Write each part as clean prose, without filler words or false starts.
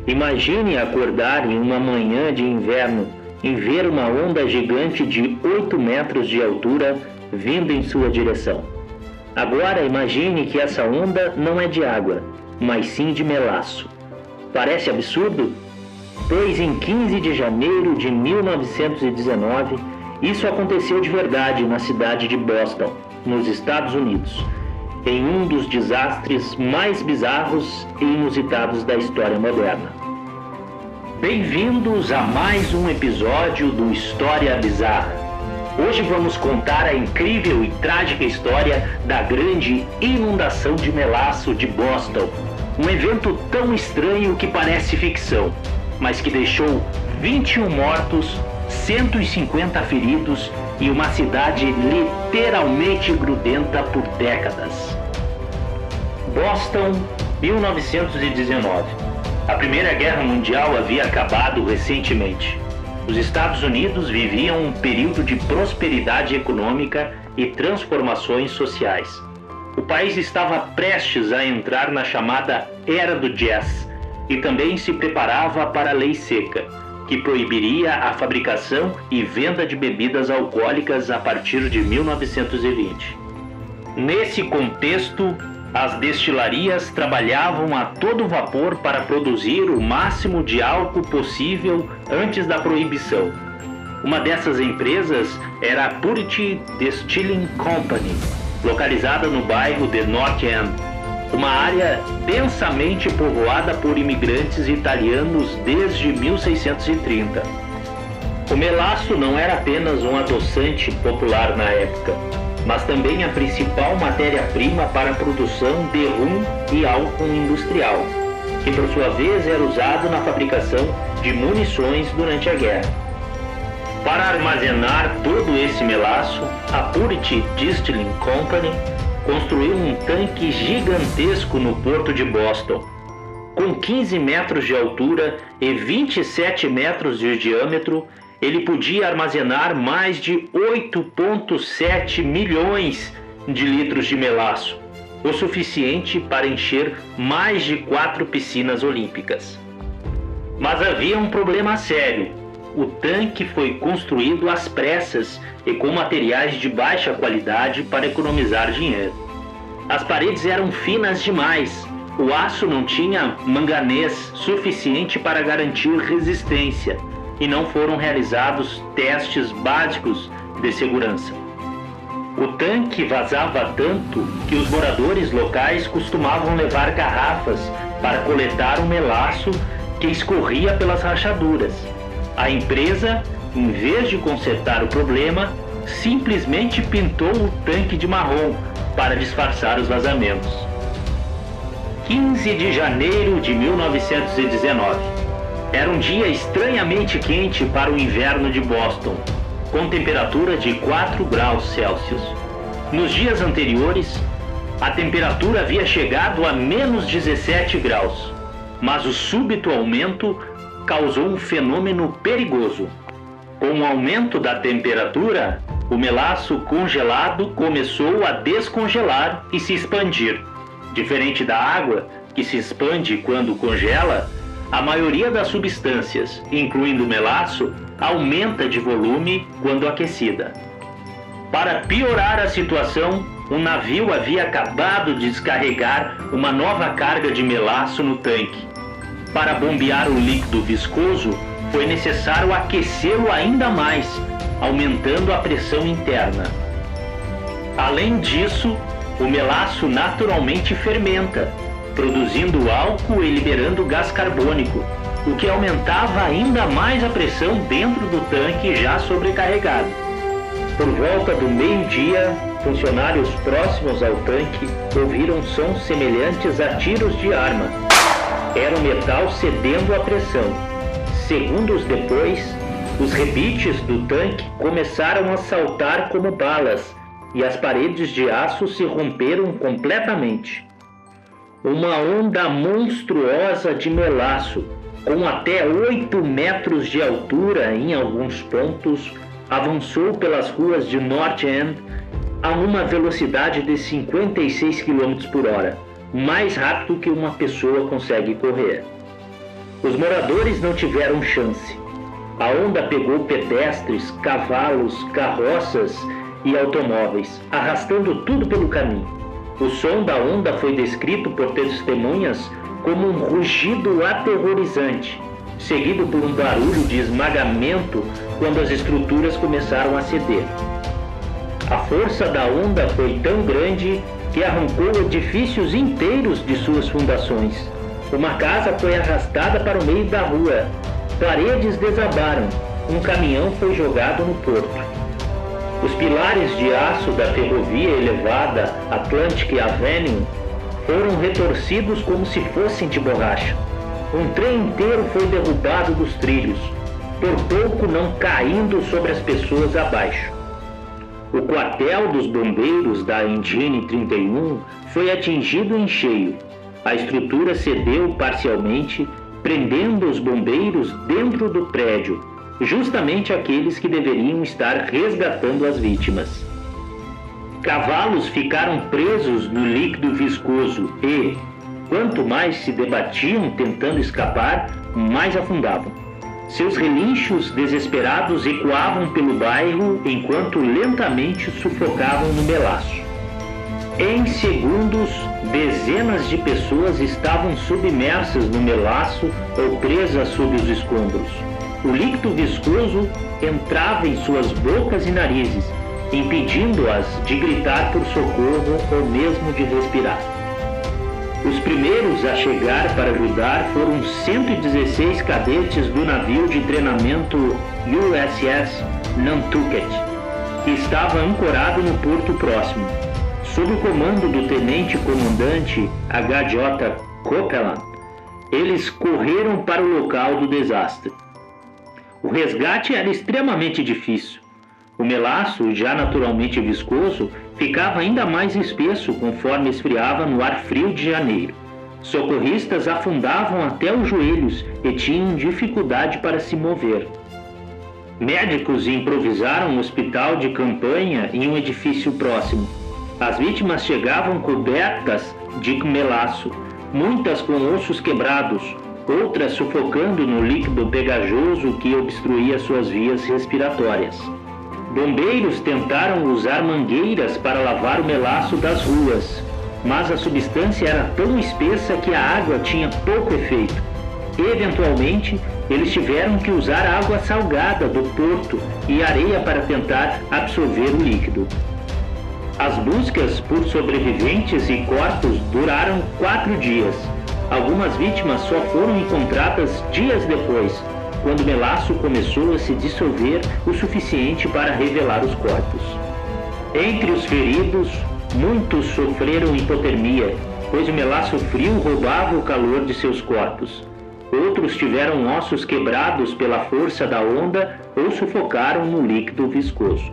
Imagine acordar em uma manhã de inverno e ver uma onda gigante de 8 metros de altura vindo em sua direção. Agora imagine que essa onda não é de água, mas sim de melaço. Parece absurdo? Pois em 15 de janeiro de 1919, isso aconteceu de verdade na cidade de Boston, nos Estados Unidos, em um dos desastres mais bizarros e inusitados da história moderna. Bem-vindos a mais um episódio do História Bizarra. Hoje vamos contar a incrível e trágica história da grande inundação de melaço de Boston, um evento tão estranho que parece ficção, mas que deixou 21 mortos, 150 feridos e uma cidade literalmente grudenta por décadas. Boston, 1919. A Primeira Guerra Mundial havia acabado recentemente. Os Estados Unidos viviam um período de prosperidade econômica e transformações sociais. O país estava prestes a entrar na chamada Era do Jazz e também se preparava para a Lei Seca, que proibiria a fabricação e venda de bebidas alcoólicas a partir de 1920. Nesse contexto, as destilarias trabalhavam a todo vapor para produzir o máximo de álcool possível antes da proibição. Uma dessas empresas era a Purity Distilling Company, localizada no bairro de North End, uma área densamente povoada por imigrantes italianos desde 1630. O melaço não era apenas um adoçante popular na época, mas também a principal matéria-prima para a produção de rum e álcool industrial, que por sua vez era usado na fabricação de munições durante a guerra. Para armazenar todo esse melaço, a Purity Distilling Company construiu um tanque gigantesco no porto de Boston. Com 15 metros de altura e 27 metros de diâmetro, ele podia armazenar mais de 8,7 milhões de litros de melaço, o suficiente para encher mais de 4 piscinas olímpicas. Mas havia um problema sério. O tanque foi construído às pressas e com materiais de baixa qualidade para economizar dinheiro. As paredes eram finas demais. O aço não tinha manganês suficiente para garantir resistência e não foram realizados testes básicos de segurança. O tanque vazava tanto que os moradores locais costumavam levar garrafas para coletar o melaço que escorria pelas rachaduras. A empresa, em vez de consertar o problema, simplesmente pintou o tanque de marrom para disfarçar os vazamentos. 15 de janeiro de 1919. Era um dia estranhamente quente para o inverno de Boston, com temperatura de 4 graus Celsius. Nos dias anteriores, a temperatura havia chegado a menos 17 graus, mas o súbito aumento causou um fenômeno perigoso. Com o aumento da temperatura, o melaço congelado começou a descongelar e se expandir. Diferente da água, que se expande quando congela, a maioria das substâncias, incluindo o melaço, aumenta de volume quando aquecida. Para piorar a situação, um navio havia acabado de descarregar uma nova carga de melaço no tanque. Para bombear o líquido viscoso, foi necessário aquecê-lo ainda mais, aumentando a pressão interna. Além disso, o melaço naturalmente fermenta, produzindo álcool e liberando gás carbônico, o que aumentava ainda mais a pressão dentro do tanque já sobrecarregado. Por volta do meio-dia, funcionários próximos ao tanque ouviram sons semelhantes a tiros de arma. Era o metal cedendo à pressão. Segundos depois, os rebites do tanque começaram a saltar como balas e as paredes de aço se romperam completamente. Uma onda monstruosa de melaço, com até 8 metros de altura em alguns pontos, avançou pelas ruas de North End a uma velocidade de 56 km por hora, mais rápido que uma pessoa consegue correr. Os moradores não tiveram chance. A onda pegou pedestres, cavalos, carroças e automóveis, arrastando tudo pelo caminho. O som da onda foi descrito por testemunhas como um rugido aterrorizante, seguido por um barulho de esmagamento quando as estruturas começaram a ceder. A força da onda foi tão grande que arrancou edifícios inteiros de suas fundações. Uma casa foi arrastada para o meio da rua, paredes desabaram, um caminhão foi jogado no porto. Os pilares de aço da ferrovia elevada Atlantic Avenue foram retorcidos como se fossem de borracha. Um trem inteiro foi derrubado dos trilhos, por pouco não caindo sobre as pessoas abaixo. O quartel dos bombeiros da Engine 31 foi atingido em cheio. A estrutura cedeu parcialmente, prendendo os bombeiros dentro do prédio, justamente aqueles que deveriam estar resgatando as vítimas. Cavalos ficaram presos no líquido viscoso e, quanto mais se debatiam tentando escapar, mais afundavam. Seus relinchos desesperados ecoavam pelo bairro enquanto lentamente sufocavam no melaço. Em segundos, dezenas de pessoas estavam submersas no melaço ou presas sob os escombros. O líquido viscoso entrava em suas bocas e narizes, impedindo-as de gritar por socorro ou mesmo de respirar. Os primeiros a chegar para ajudar foram 116 cadetes do navio de treinamento USS Nantucket, que estava ancorado no porto próximo. Sob o comando do tenente-comandante H.J. Copeland, eles correram para o local do desastre. O resgate era extremamente difícil. O melaço, já naturalmente viscoso, ficava ainda mais espesso conforme esfriava no ar frio de janeiro. Socorristas afundavam até os joelhos e tinham dificuldade para se mover. Médicos improvisaram um hospital de campanha em um edifício próximo. As vítimas chegavam cobertas de melaço, muitas com ossos quebrados, outras sufocando no líquido pegajoso que obstruía suas vias respiratórias. Bombeiros tentaram usar mangueiras para lavar o melaço das ruas, mas a substância era tão espessa que a água tinha pouco efeito. Eventualmente, eles tiveram que usar água salgada do porto e areia para tentar absorver o líquido. As buscas por sobreviventes e corpos duraram 4 dias. Algumas vítimas só foram encontradas dias depois, quando o melaço começou a se dissolver o suficiente para revelar os corpos. Entre os feridos, muitos sofreram hipotermia, pois o melaço frio roubava o calor de seus corpos. Outros tiveram ossos quebrados pela força da onda ou sufocaram no líquido viscoso.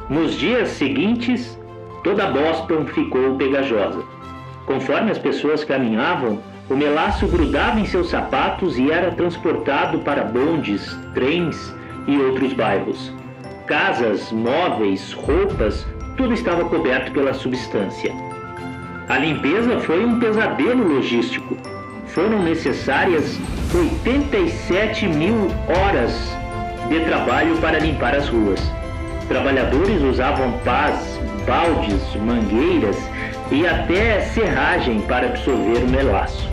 Nos dias seguintes, toda Boston ficou pegajosa. Conforme as pessoas caminhavam, o melaço grudava em seus sapatos e era transportado para bondes, trens e outros bairros. Casas, móveis, roupas, tudo estava coberto pela substância. A limpeza foi um pesadelo logístico. Foram necessárias 87 mil horas de trabalho para limpar as ruas. Trabalhadores usavam pás, baldes, mangueiras e até serragem para absorver o melaço.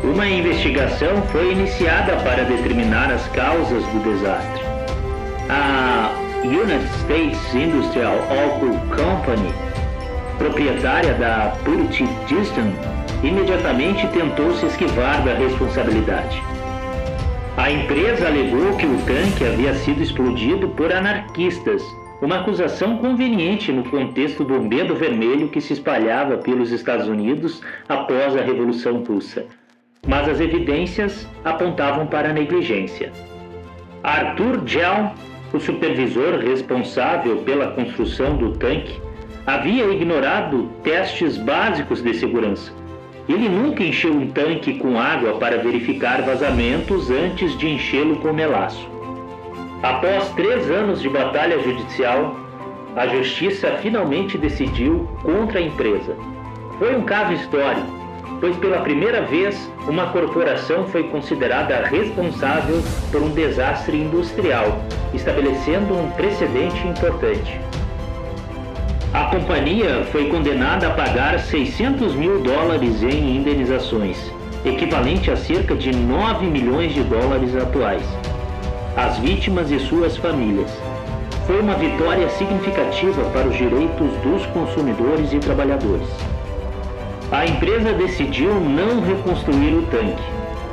Uma investigação foi iniciada para determinar as causas do desastre. A United States Industrial Oil Company, proprietária da Purity Distance, imediatamente tentou se esquivar da responsabilidade. A empresa alegou que o tanque havia sido explodido por anarquistas, uma acusação conveniente no contexto do Medo Vermelho que se espalhava pelos Estados Unidos após a Revolução Russa. Mas as evidências apontavam para a negligência. Arthur Gell, o supervisor responsável pela construção do tanque, havia ignorado testes básicos de segurança. Ele nunca encheu um tanque com água para verificar vazamentos antes de enchê-lo com melaço. Após 3 anos de batalha judicial, a justiça finalmente decidiu contra a empresa. Foi um caso histórico. pois pela primeira vez uma corporação foi considerada responsável por um desastre industrial, estabelecendo um precedente importante. A companhia foi condenada a pagar $600 mil em indenizações, equivalente a cerca de 9 milhões de dólares atuais, às vítimas e suas famílias. Foi uma vitória significativa para os direitos dos consumidores e trabalhadores. A empresa decidiu não reconstruir o tanque.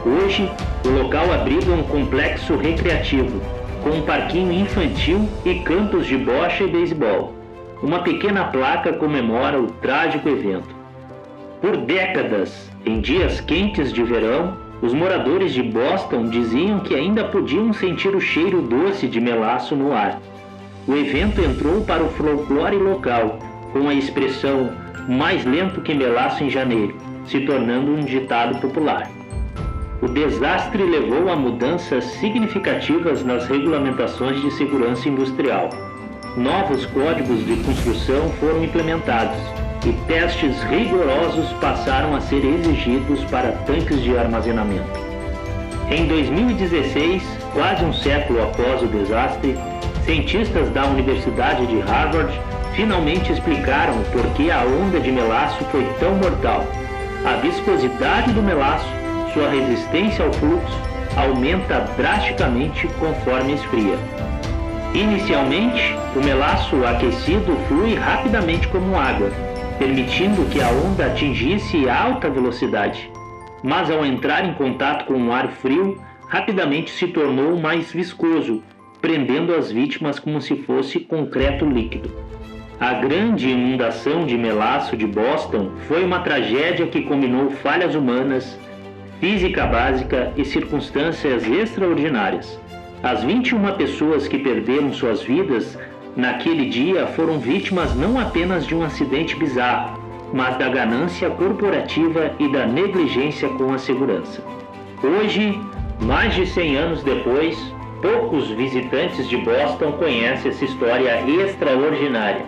Hoje, o local abriga um complexo recreativo, com um parquinho infantil e campos de bocha e beisebol. Uma pequena placa comemora o trágico evento. Por décadas, em dias quentes de verão, os moradores de Boston diziam que ainda podiam sentir o cheiro doce de melaço no ar. O evento entrou para o folclore local, com a expressão "mais lento que melaço em janeiro", se tornando um ditado popular. O desastre levou a mudanças significativas nas regulamentações de segurança industrial. Novos códigos de construção foram implementados e testes rigorosos passaram a ser exigidos para tanques de armazenamento. Em 2016, quase um século após o desastre, cientistas da Universidade de Harvard finalmente explicaram por que a onda de melaço foi tão mortal. A viscosidade do melaço, sua resistência ao fluxo, aumenta drasticamente conforme esfria. Inicialmente, o melaço aquecido flui rapidamente como água, permitindo que a onda atingisse alta velocidade. Mas ao entrar em contato com o ar frio, rapidamente se tornou mais viscoso, prendendo as vítimas como se fosse concreto líquido. A grande inundação de melaço de Boston foi uma tragédia que combinou falhas humanas, física básica e circunstâncias extraordinárias. As 21 pessoas que perderam suas vidas naquele dia foram vítimas não apenas de um acidente bizarro, mas da ganância corporativa e da negligência com a segurança. Hoje, mais de 100 anos depois, poucos visitantes de Boston conhecem essa história extraordinária.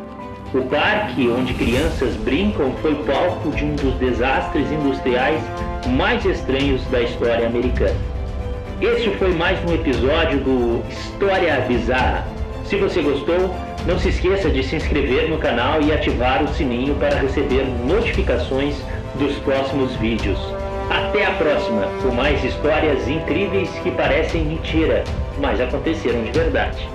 O parque onde crianças brincam foi palco de um dos desastres industriais mais estranhos da história americana. Este foi mais um episódio do História Bizarra. Se você gostou, não se esqueça de se inscrever no canal e ativar o sininho para receber notificações dos próximos vídeos. Até a próxima, com mais histórias incríveis que parecem mentira, mas aconteceram de verdade.